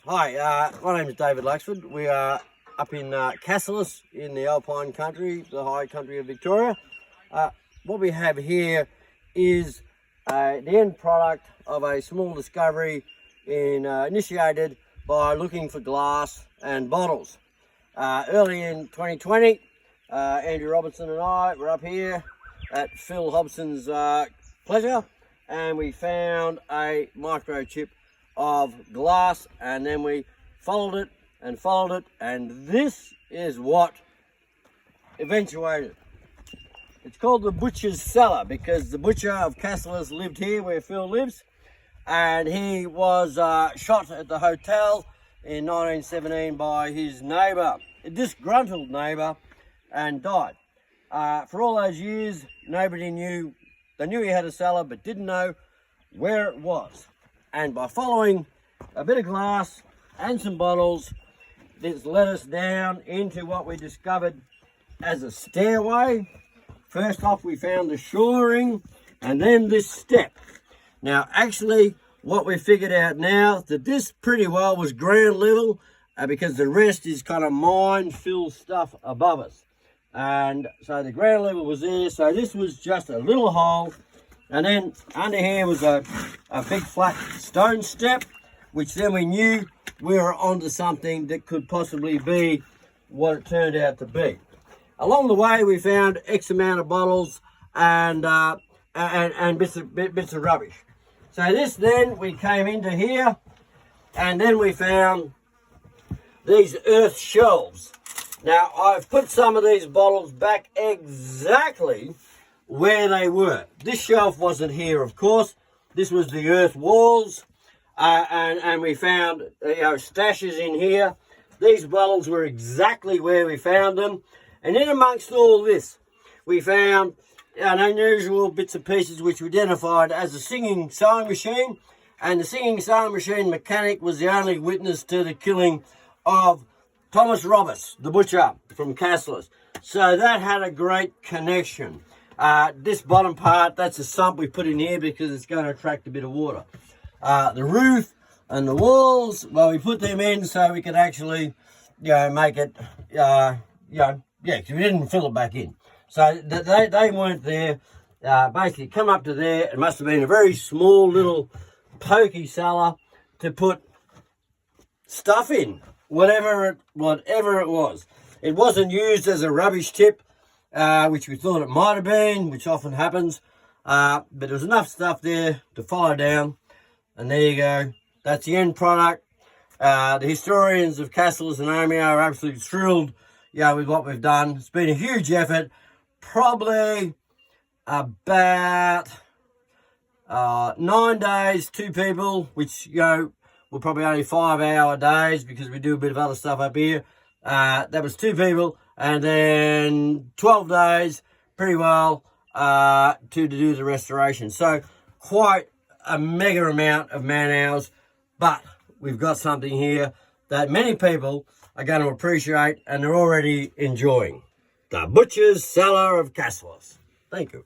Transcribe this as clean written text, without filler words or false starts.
Hi, my name is David Luxford. We are up in Cassilis in the Alpine country, the high country of Victoria. What we have here is the end product of a small discovery initiated by looking for glass and bottles. Early in 2020, Andrew Robertson and I were up here at Phil Hobson's pleasure, and we found a microchip of glass, and then we followed it, and this is what eventuated. It's called the Butchers Cellar because the butcher of Cassilis lived here where Phil lives, and he was shot at the hotel in 1917 by his neighbour, a disgruntled neighbour, and died. For all those years, nobody knew. They knew he had a cellar but didn't know where it was. And by following a bit of glass and some bottles, this led us down into what we discovered as a stairway. First off, we found the shoring and then this step. Now, actually, what we figured out now, that this pretty well was ground level because the rest is kind of mine-filled stuff above us. And so the ground level was there, so this was just a little hole. And then under here was a big flat stone step, which then we knew we were onto something that could possibly be what it turned out to be. Along the way, we found X amount of bottles and bits of rubbish. So this then, we came into here, and then we found these earth shelves. Now, I've put some of these bottles back exactly where they were. This shelf wasn't here, of course. This was the earth walls, and we found stashes in here. These bottles were exactly where we found them. And in amongst all this, we found an unusual bits and pieces which we identified as a singing sewing machine. And the singing sewing machine mechanic was the only witness to the killing of Thomas Roberts, the butcher from Cassilis. So that had a great connection. This bottom part, that's a sump we put in here because it's going to attract a bit of water. The roof and the walls, well, we put them in so we could actually, make it, because we didn't fill it back in. So they weren't there. Basically, come up to there. It must have been a very small little pokey cellar to put stuff in, whatever it was. It wasn't used as a rubbish tip, which we thought it might have been, which often happens. But there was enough stuff there to follow down. And there you go. That's the end product. The historians of Cassilis and Omeo are absolutely thrilled, with what we've done. It's been a huge effort. Probably about 9 days, 2 people, which, were probably only 5-hour days because we do a bit of other stuff up here. That was 2 people. And then 12 days, pretty well, to do the restoration. So quite a mega amount of man hours, but we've got something here that many people are going to appreciate and they're already enjoying. The Butchers Cellar of Cassilis. Thank you.